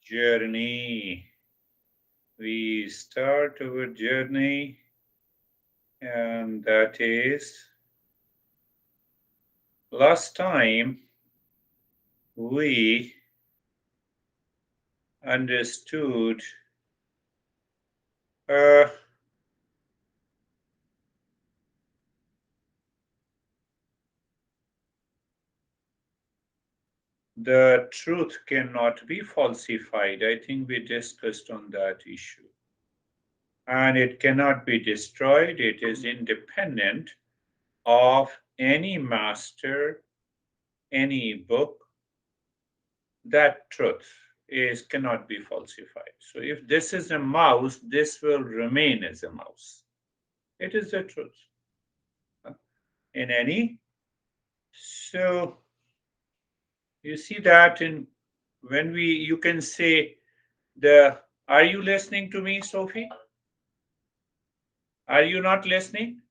journey. We start our journey, and that is last time we understood uh, the truth cannot be falsified. I think we discussed on that issue. And it cannot be destroyed, it is independent of any master, any book. That truth is cannot be falsified. So if this is a mouse, this will remain as a mouse. It is the truth in any. So you see that in when we you can say the are you listening to me, Sophie? Are you not listening?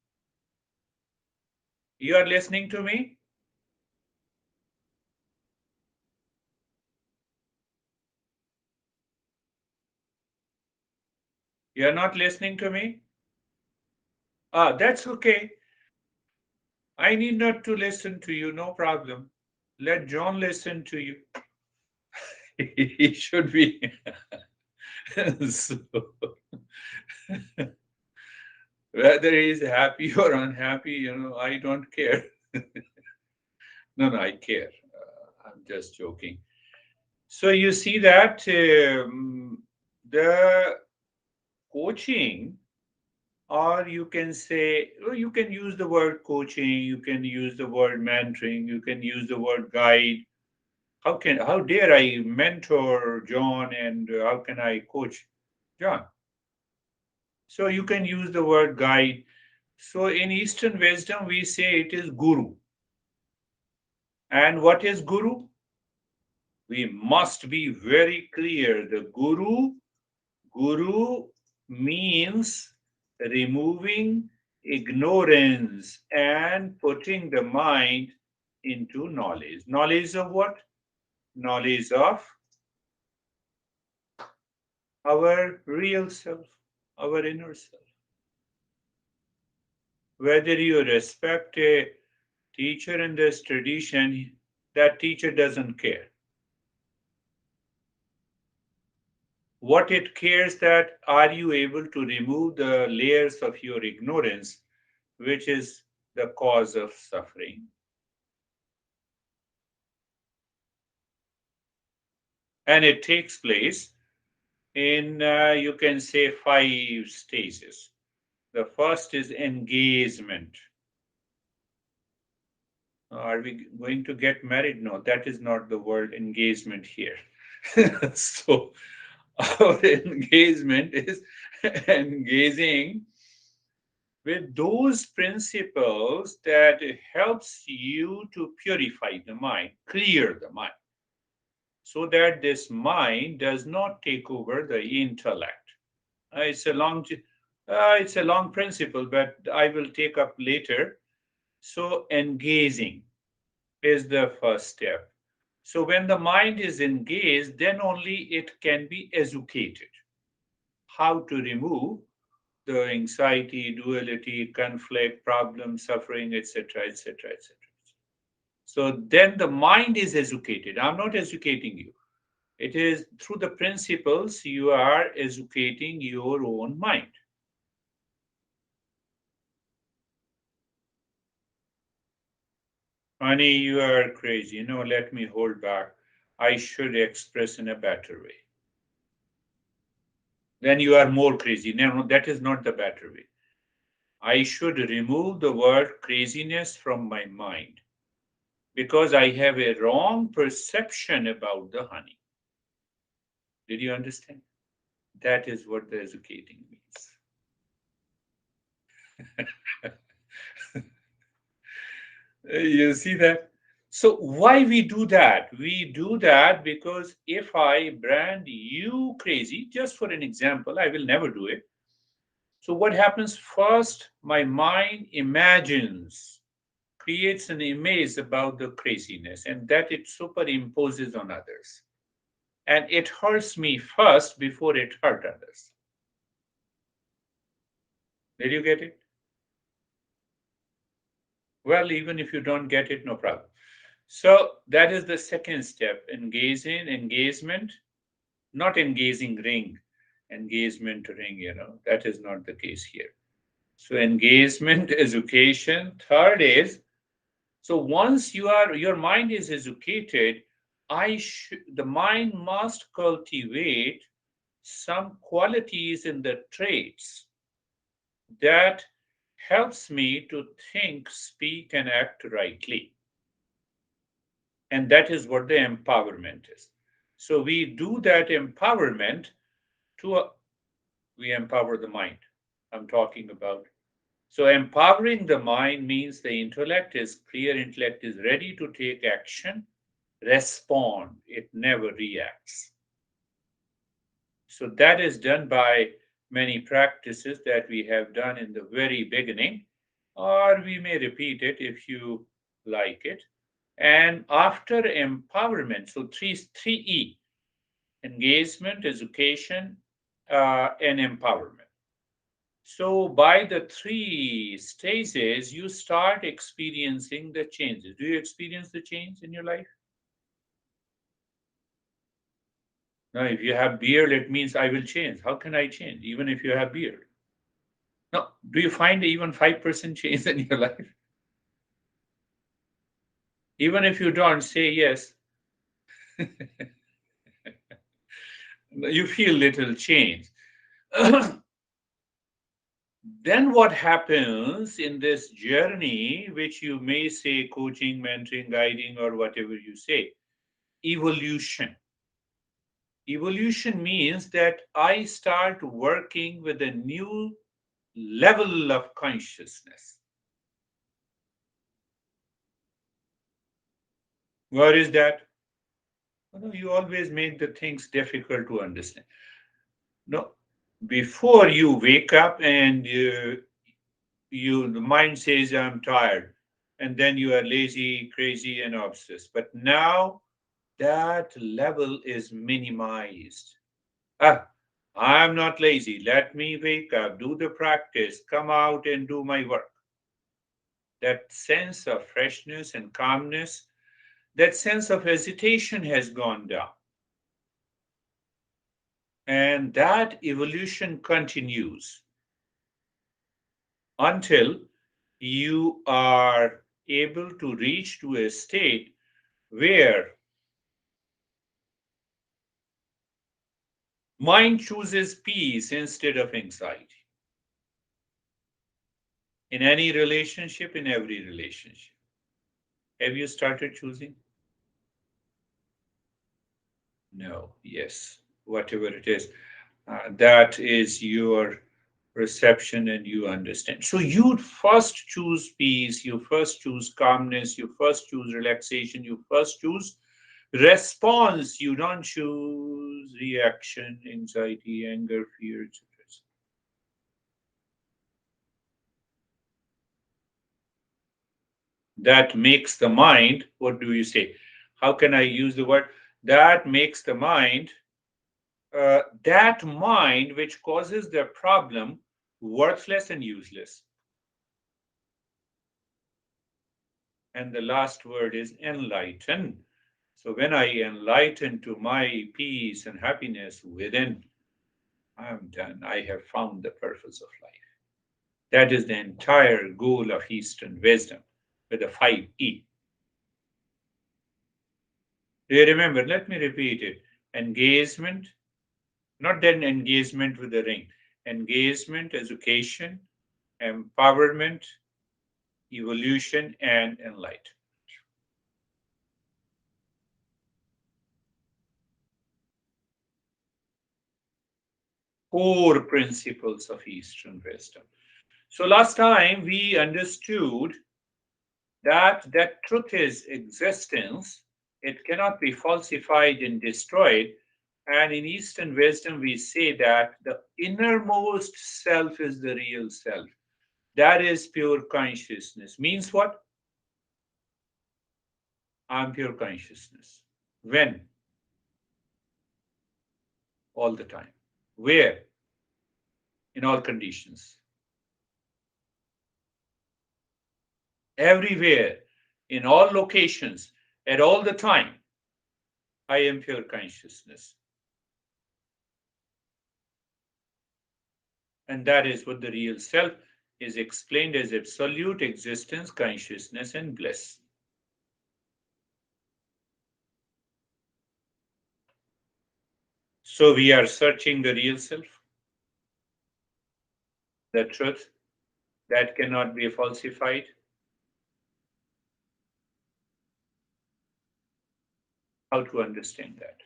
You are listening to me? You are not listening to me? Ah, that's okay. I need not to listen to you, no problem. Let John listen to you. He should be. So, whether he's happy or unhappy, I don't care. No, no, I care. I'm just joking. So you see that the coaching, or you can say, oh, you can use the word coaching, you can use the word mentoring, you can use the word guide. How dare I mentor John, and how can I coach John? So you can use the word guide. So in Eastern wisdom, we say it is guru. And what is guru? We must be very clear. The guru means removing ignorance and putting the mind into knowledge. Knowledge of what? Knowledge of our real self, our inner self. Whether you respect a teacher in this tradition, that teacher doesn't care. What it cares that are you able to remove the layers of your ignorance, which is the cause of suffering. And it takes place in, you can say, 5 stages. The first is engagement. Are we going to get married? No, that is not the word engagement here. So our engagement is engaging with those principles that helps you to purify the mind, clear the mind, so that this mind does not take over the intellect. It's a long principle, but I will take up later. So engaging is the first step. So when the mind is engaged, then only it can be educated. How to remove the anxiety, duality, conflict, problem, suffering, etc., etc., etc. So then the mind is educated. I'm not educating you. It is through the principles you are educating your own mind. Honey, you are crazy. No, let me hold back. I should express in a better way. Then you are more crazy. No, no, that is not the better way. I should remove the word craziness from my mind because I have a wrong perception about the honey. Did you understand? That is what the educating means. You see that? So why we do that? We do that because if I brand you crazy, just for an example, I will never do it. So what happens first? My mind imagines, creates an image about the craziness, and that it superimposes on others. and it hurts me first before it hurt others. Did you get it? Well, even if you don't get it, no problem. So that is the second step, engagement, not engaging ring, engagement ring, that is not the case here. So engagement, education. Third is, so once your mind is educated, the mind must cultivate some qualities in the traits that helps me to think, speak, and act rightly. And that is what the empowerment is. So we do that empowerment to we empower the mind. I'm talking about. So empowering the mind means the intellect is clear, intellect is ready to take action, respond. It never reacts. So that is done by many practices that we have done in the very beginning, or we may repeat it if you like it. And after empowerment, so three E: engagement, education, and empowerment. So by the three stages, you start experiencing the changes. Do you experience the change in your life? Now, if you have beard, it means I will change. How can I change, even if you have beard? No. Do you find even 5% change in your life? Even if you don't say yes, you feel little change. Then what happens in this journey, which you may say coaching, mentoring, guiding, or whatever you say, evolution. Evolution means that I start working with a new level of consciousness. What is that? You always make the things difficult to understand. No, before you wake up and the mind says I'm tired, and then you are lazy, crazy, and obsessed. But now that level is minimized. Ah, I'm not lazy. Let me wake up, do the practice, come out and do my work. That sense of freshness and calmness, that sense of hesitation has gone down. And that evolution continues until you are able to reach to a state where mind chooses peace instead of anxiety in any relationship, in every relationship. Have you started choosing? No, yes, whatever it is, that is your perception and you understand. So you first choose peace, you first choose calmness, you first choose relaxation, you first choose response. You don't choose reaction, anxiety, anger, fear, etc. That makes the mind, what do you say? How can I use the word? That makes the mind, that mind which causes the problem, worthless and useless. And the last word is enlighten. So when I enlighten to my peace and happiness within, I'm done. I have found the purpose of life. That is the entire goal of Eastern wisdom with the 5E. Do you remember? Let me repeat it. Engagement, not then engagement with the ring. Engagement, education, empowerment, evolution, and enlightenment. Core principles of Eastern wisdom. So last time we understood that truth is existence. It cannot be falsified and destroyed. And in Eastern wisdom, we say that the innermost self is the real self. That is pure consciousness. Means what? I'm pure consciousness. When? all the time. Where? In all conditions. Everywhere, in all locations, at all the time, I am pure consciousness. And that is what the real self is explained as: absolute existence, consciousness, and bliss. So we are searching the real self, the truth that cannot be falsified. How to understand that?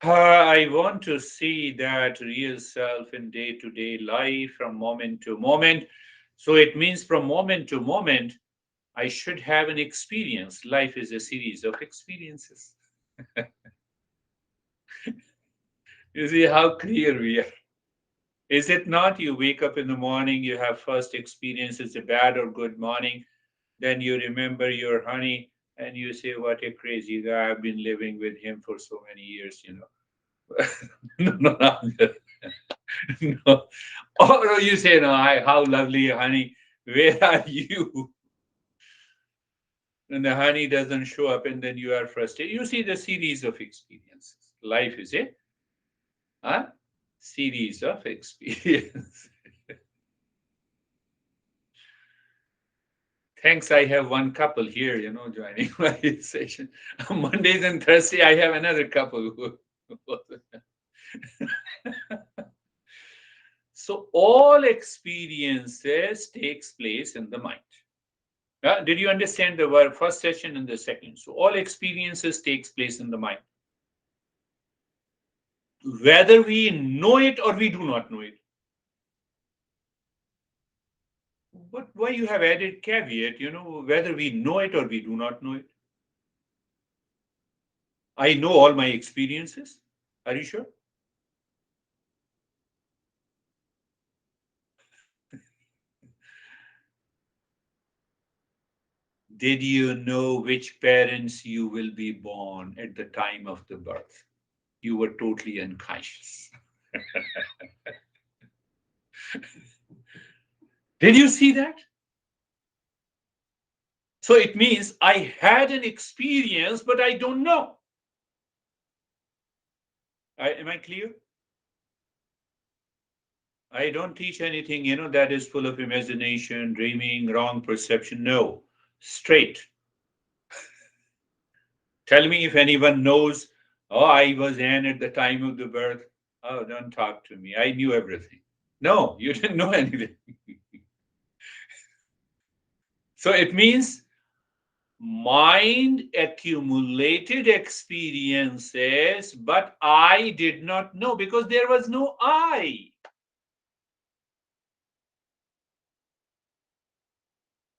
I want to see that real self in day to day life from moment to moment. So it means from moment to moment, I should have an experience. Life is a series of experiences. You see how clear we are. Is it not? You wake up in the morning, you have first experience, it's a bad or good morning. Then you remember your honey and you say, what a crazy guy. I've been living with him for so many years, you know. No, no, no. No. Or no, you say, no, how lovely, honey. Where are you? And the honey doesn't show up, and then you are frustrated. You see the series of experiences. Life is a series of experiences. Thanks, I have one couple here, joining my session. Mondays and Thursday, I have another couple. So all experiences takes place in the mind. Did you understand the word first session and the second? So all experiences takes place in the mind, whether we know it or we do not know it. But why you have added caveat, whether we know it or we do not know it? I know all my experiences. Are you sure? Did you know which parents you will be born at the time of the birth? You were totally unconscious. Did you see that? So it means I had an experience, but I don't know. Am I clear? I don't teach anything, that is full of imagination, dreaming, wrong perception. No, straight. Tell me if anyone knows, oh, I was Anne at the time of the birth. Oh, don't talk to me. I knew everything. No, you didn't know anything. So it means mind accumulated experiences, but I did not know because there was no I.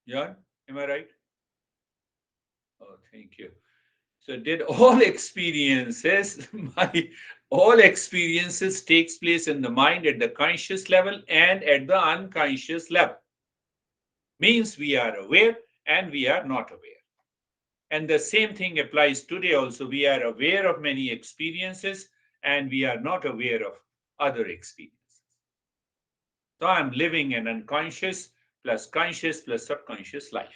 Yeah, am I right? Oh, thank you. So did all experiences, my all experiences takes place in the mind at the conscious level and at the unconscious level. Means we are aware and we are not aware. And the same thing applies today also. We are aware of many experiences and we are not aware of other experiences. So I'm living an unconscious plus conscious plus subconscious life.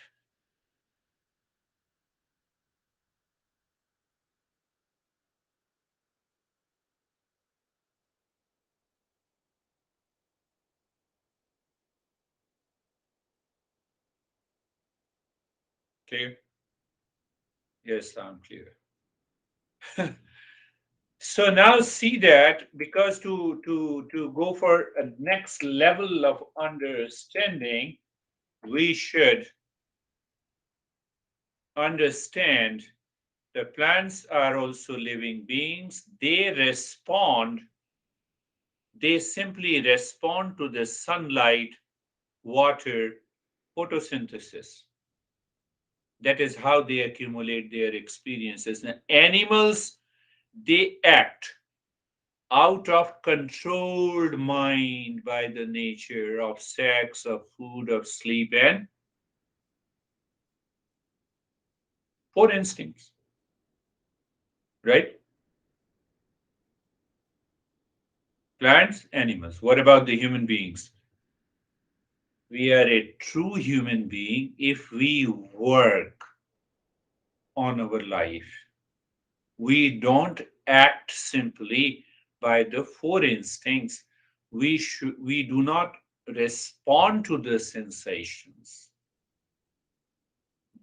Clear? Yes, I'm clear. So now see that, because to go for a next level of understanding, we should understand the plants are also living beings. They simply respond to the sunlight, water, photosynthesis. That is how they accumulate their experiences. Now, animals, they act out of controlled mind by the nature of sex, of food, of sleep, and for instincts, right? Plants, animals. What about the human beings? We are a true human being if we work on our life. We don't act simply by the four instincts. We do not respond to the sensations.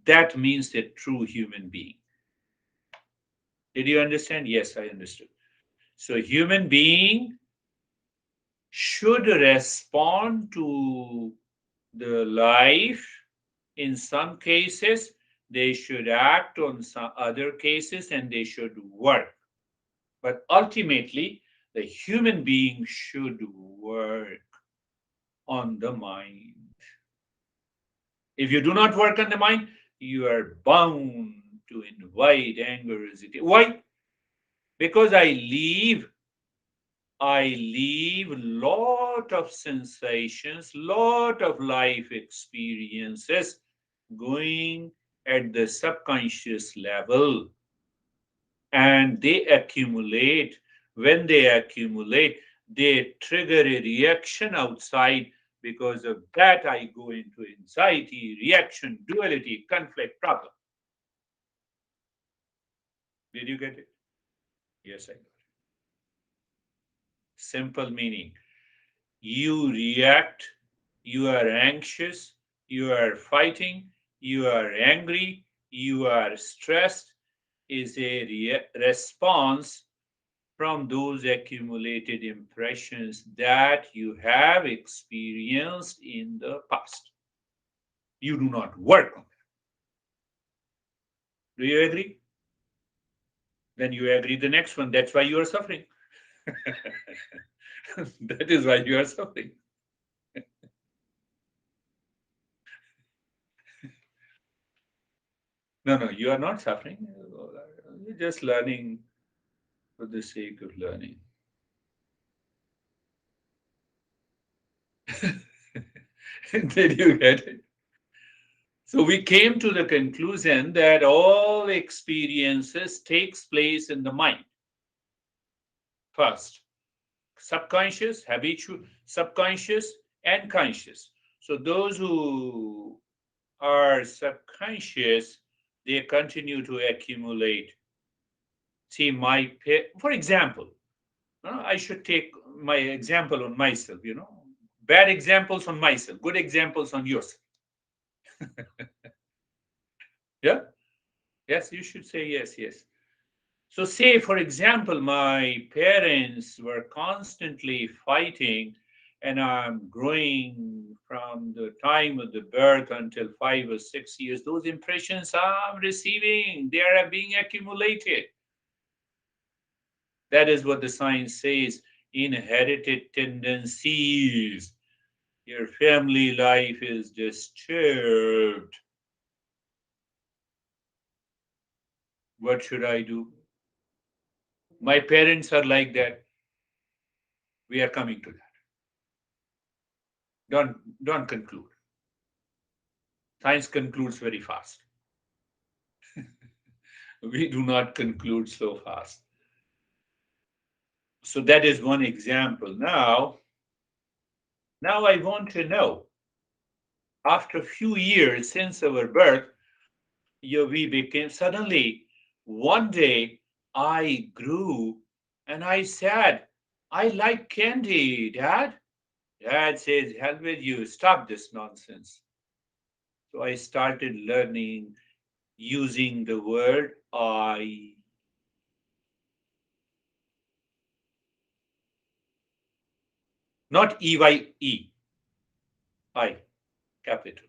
That means a true human being. Did you understand? Yes, I understood. So human being should respond to the life. In some cases, they should act on some other cases and they should work. But ultimately, the human being should work on the mind. If you do not work on the mind, you are bound to invite anger. Why? Because I leave lot of sensations, lot of life experiences going at the subconscious level, and they accumulate. When they accumulate, they trigger a reaction outside. Because of that, I go into anxiety, reaction, duality, conflict, problem. Did you get it? Yes, I got it. Simple meaning. You react, you are anxious, you are fighting, you are angry, you are stressed, is a response from those accumulated impressions that you have experienced in the past. You do not work on them. Do you agree? Then you agree the next one. That's why you are suffering. That is why you are suffering. No, no, you are not suffering. You're just learning for the sake of learning. Did you get it? So we came to the conclusion that all experiences takes place in the mind first. Subconscious, habitual, subconscious, and conscious. So those who are subconscious, they continue to accumulate. See, for example, I should take my example on myself, bad examples on myself, good examples on yourself. Yeah? Yes, you should say yes, yes. So, say, for example, my parents were constantly fighting, and I'm growing from the time of the birth until 5 or 6 years. Those impressions I'm receiving, they are being accumulated. That is what the science says, inherited tendencies. Your family life is disturbed. What should I do? My parents are like that. We are coming to that. Don't conclude. Science concludes very fast. We do not conclude so fast. So that is one example. Now I want to know, after a few years since our birth, we became suddenly one day I grew and I said, I like candy, Dad. Dad says, hell with you, stop this nonsense. So I started learning using the word I. Not EYE, I, capital.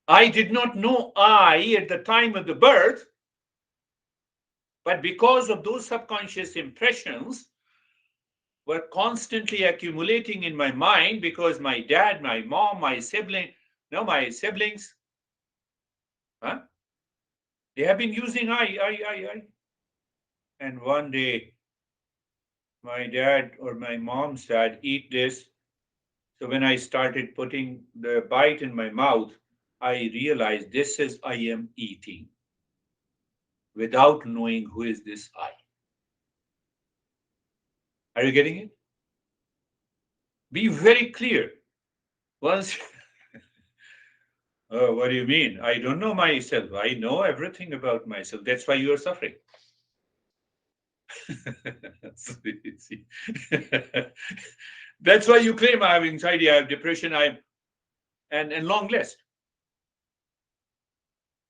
I did not know I at the time of the birth, but because of those subconscious impressions were constantly accumulating in my mind because my dad, my mom, my sibling, no, my siblings, huh? They have been using I. And one day, my dad or my mom said, eat this. So when I started putting the bite in my mouth, I realized this is I am eating without knowing who is this I. Are you getting it? Be very clear. Once, oh, what do you mean? I don't know myself. I know everything about myself. That's why you are suffering. See. That's why you claim I have anxiety, I have depression, and long list.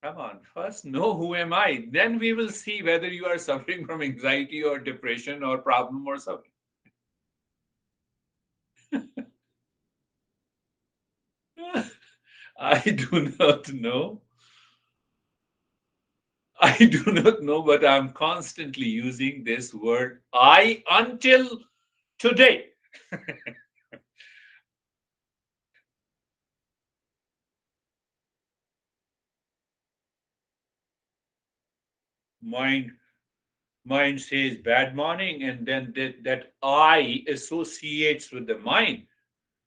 Come on, first know who am I. Then we will see whether you are suffering from anxiety or depression or problem or something. I do not know. I do not know, but I'm constantly using this word I until today. Mind mind says bad morning, and then that I associates with the mind,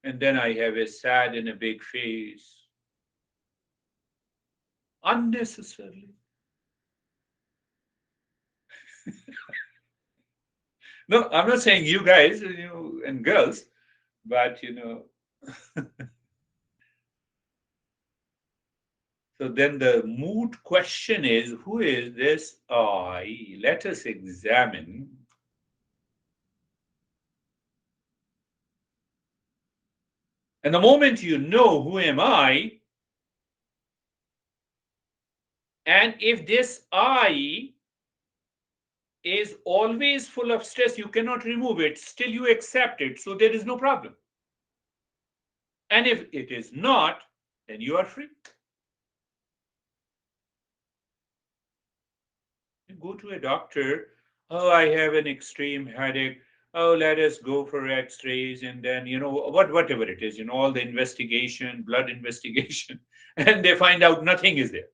and then I have a sad and a big face unnecessarily. No, I'm not saying you guys, you and girls, but so then the mood question is, who is this I? Let us examine. And the moment you know who am I, and if this I is always full of stress, you cannot remove it, still you accept it, so there is no problem. And if it is not, then you are free. You go to a doctor, oh, I have an extreme headache. Oh, let us go for x-rays, and then whatever it is, all the investigation, blood investigation, and they find out nothing is there.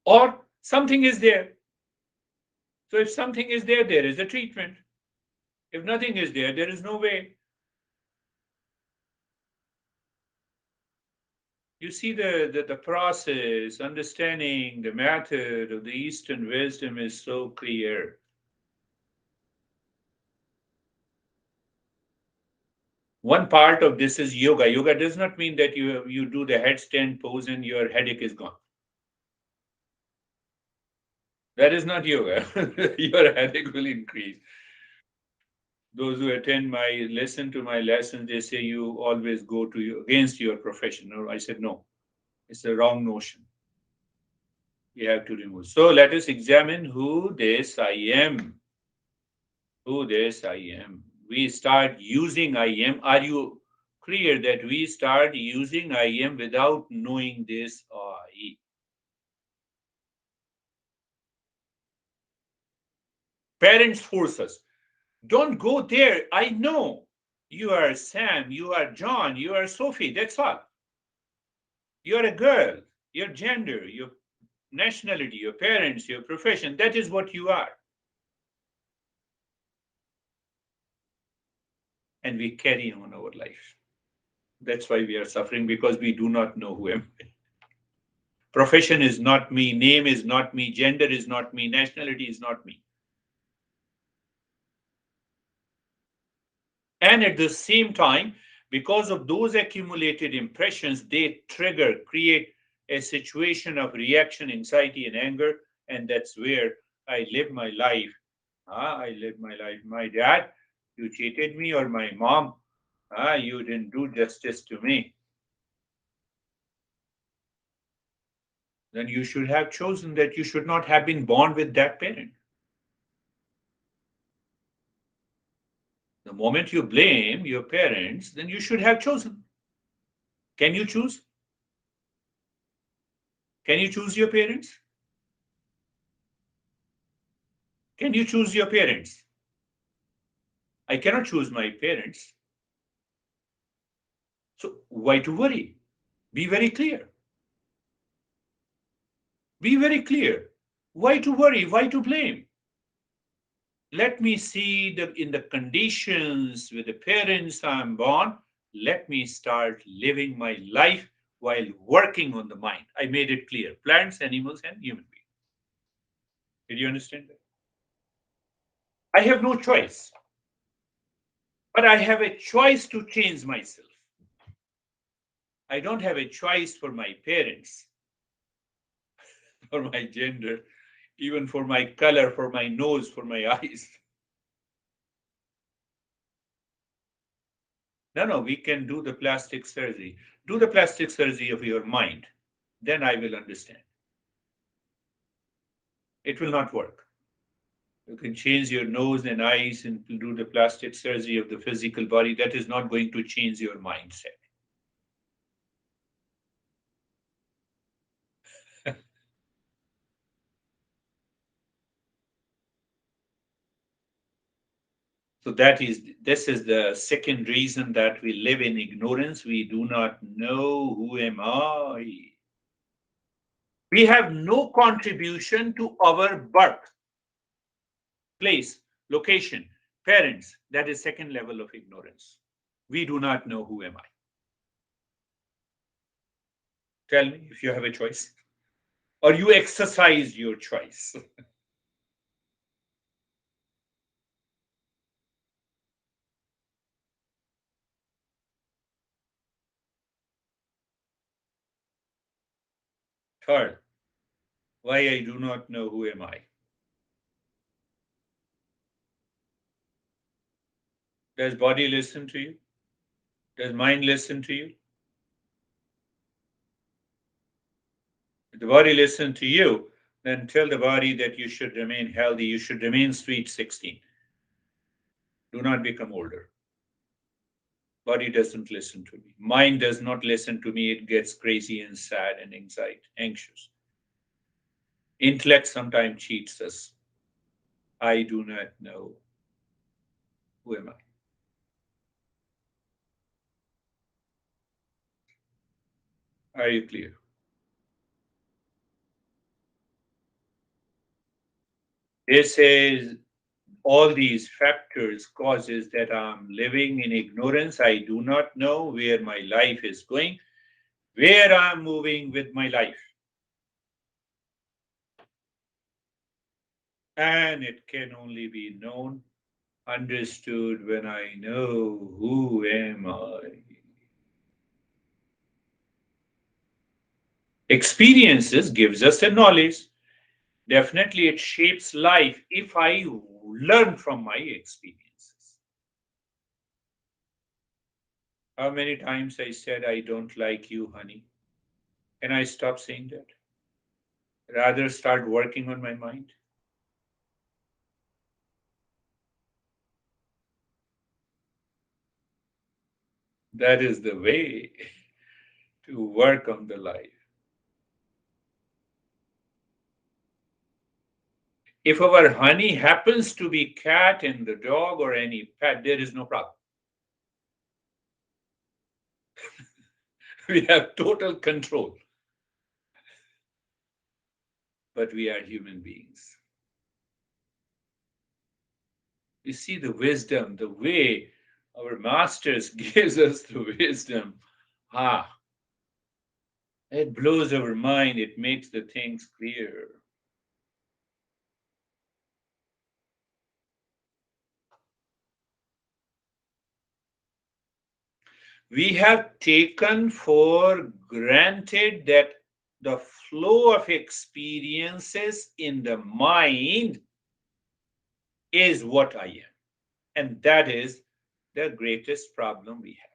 Or something is there. So if something is there, there is a treatment. If nothing is there, there is no way. You see the process, understanding the method of the Eastern wisdom is so clear. One part of this is yoga. Yoga does not mean that you do the headstand pose and your headache is gone. That is not yoga. Your headache will increase. Those who attend my listen to my lessons, they say you always go to against your profession. Or I said no, it's a wrong notion. You have to remove. So let us examine who this I am. Who this I am. We start using I am. Are you clear that we start using I am without knowing this I? Parents force us. Don't go there. I know. You are Sam, you are John, you are Sophie. That's all. You are a girl. Your gender, your nationality, your parents, your profession. That is what you are. And we carry on our life. That's why we are suffering because we do not know who am I. Profession is not me, name is not me, gender is not me, nationality is not me. And at the same time, because of those accumulated impressions, they trigger, create a situation of reaction, anxiety, and anger. And that's where I live my life. I live my life. My dad, you cheated me, or my mom, you didn't do justice to me. Then you should have chosen that you should not have been born with that parent. The moment you blame your parents, then you should have chosen. Can you choose? Can you choose your parents? Can you choose your parents? I cannot choose my parents. So why to worry? Be very clear. Be very clear. Why to worry? Why to blame? Let me see in the conditions with the parents I'm born. Let me start living my life while working on the mind. I made it clear. Plants, animals, and human beings. Did you understand that? I have no choice, but I have a choice to change myself. I don't have a choice for my parents, for my gender, even for my color, for my nose, for my eyes. No, no, we can do the plastic surgery. Do the plastic surgery of your mind. Then I will understand. It will not work. You can change your nose and eyes and do the plastic surgery of the physical body. That is not going to change your mindset. So this is the second reason that we live in ignorance. We do not know who am I. We have no contribution to our birth, place, location, parents. That is second level of ignorance. We do not know who am I. Tell me if you have a choice or you exercise your choice. Third, why I do not know who am I. Does body listen to you? Does mind listen to you? If the body listens to you, then tell the body that you should remain healthy, you should remain sweet 16. Do not become older. Body doesn't listen to me. Mind does not listen to me. It gets crazy and sad and anxiety, anxious. Intellect sometimes cheats us. I do not know who am I. Are you clear? This is all these factors causes that I'm living in ignorance. I do not know where my life is going, where I'm moving with my life. And it can only be known, understood when I know who am I. Experiences gives us a knowledge. Definitely it shapes life if I learn from my experiences. How many times I said I don't like you, honey? Can I stop saying that? Rather start working on my mind. That is the way to work on the life. If our honey happens to be cat and the dog or any pet, there is no problem. We have total control, but we are human beings. You see the wisdom, the way our masters gives us the wisdom. Ah, it blows our mind. It makes the things clear. We have taken for granted that the flow of experiences in the mind is what I am. And that is the greatest problem we have.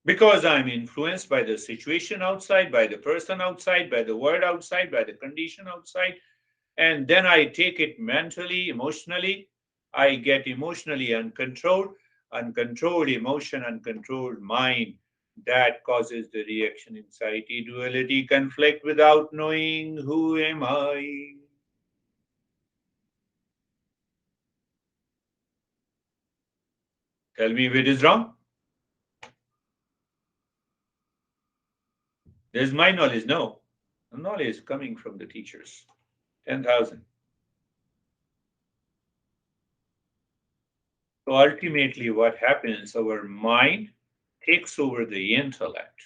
Because I'm influenced by the situation outside, by the person outside, by the word outside, by the condition outside, and then I take it mentally, emotionally. I get emotionally uncontrolled, uncontrolled emotion, uncontrolled mind. That causes the reaction, anxiety, duality, conflict without knowing who am I. Tell me if it is wrong. There's my knowledge. No, the knowledge coming from the teachers. 10,000. So ultimately, what happens, our mind takes over the intellect.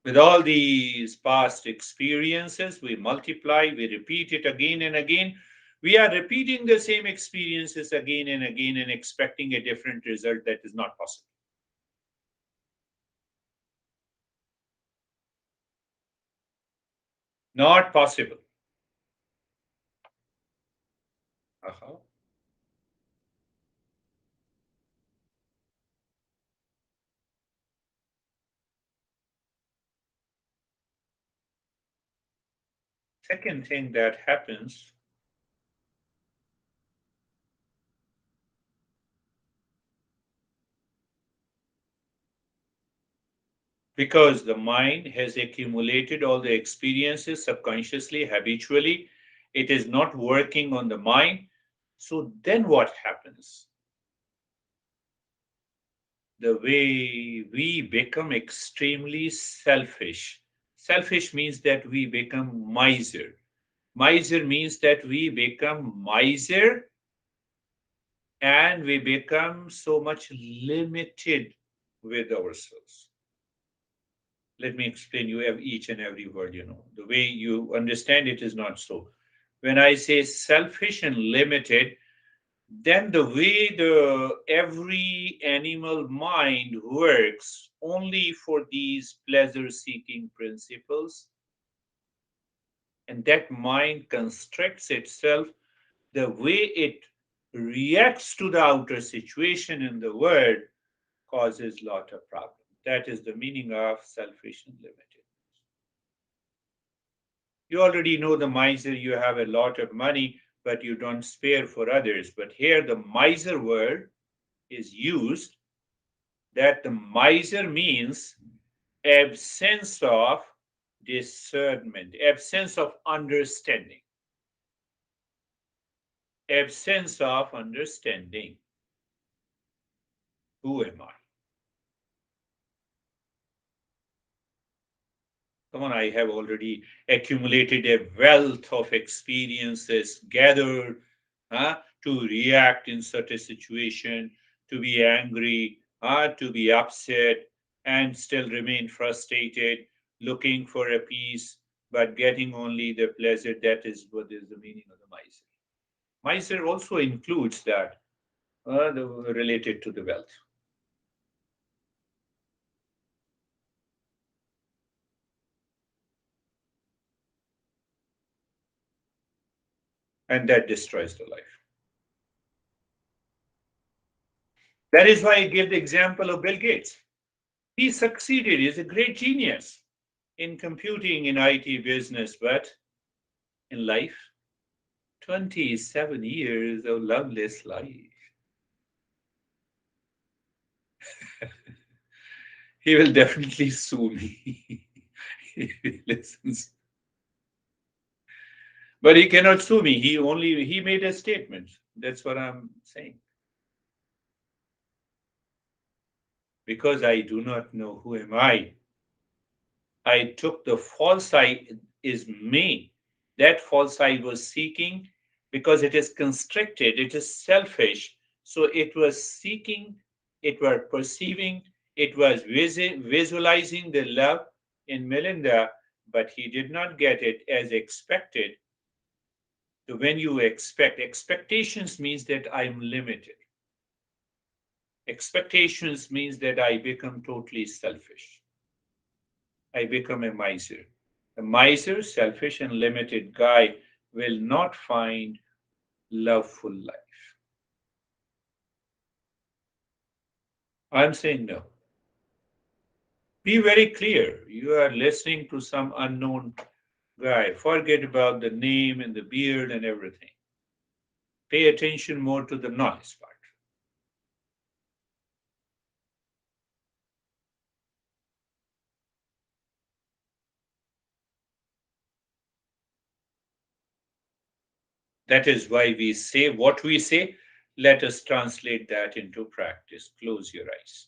With all these past experiences, we multiply, we repeat it again and again. We are repeating the same experiences again and again and expecting a different result that is not possible. Not possible. Uh-huh. Second thing that happens, because the mind has accumulated all the experiences subconsciously, habitually, it is not working on the mind. So then what happens? The way we become extremely selfish. Selfish means that we become miser. Miser means that we become miser and we become so much limited with ourselves. Let me explain you each and every word, The way you understand it is not so. When I say selfish and limited, then the way the every animal mind works only for these pleasure seeking principles, and that mind constricts itself, the way it reacts to the outer situation in the world causes lot of problems. That is the meaning of selfish and limited. You already know the miser, you have a lot of money, but you don't spare for others. But here the miser word is used, that the miser means absence of discernment, absence of understanding, absence of understanding. Who am I? Come on, I have already accumulated a wealth of experiences gathered to react in such a situation, to be angry, to be upset, and still remain frustrated, looking for a peace, but getting only the pleasure. That is what is the meaning of the miser. Miser also includes that related to the wealth, and that destroys the life. That is why I give the example of Bill Gates. He succeeded. He's a great genius in computing, in IT business, but in life, 27 years of loveless life. He will definitely sue me if he listens. But he cannot sue me. He made a statement. That's what I'm saying. Because I do not know who am I took the false I is me. That false I was seeking because it is constricted, it is selfish. So it was seeking, it was perceiving, it was visualizing the love in Melinda, but he did not get it as expected. So when you expect, expectations means that I'm limited. Expectations means that I become totally selfish. I become a miser. A miser, selfish, and limited guy will not find loveful life. I'm saying no. Be very clear. You are listening to some unknown guy. Forget about the name and the beard and everything. Pay attention more to the knowledge part. That is why we say what we say. Let us translate that into practice. Close your eyes.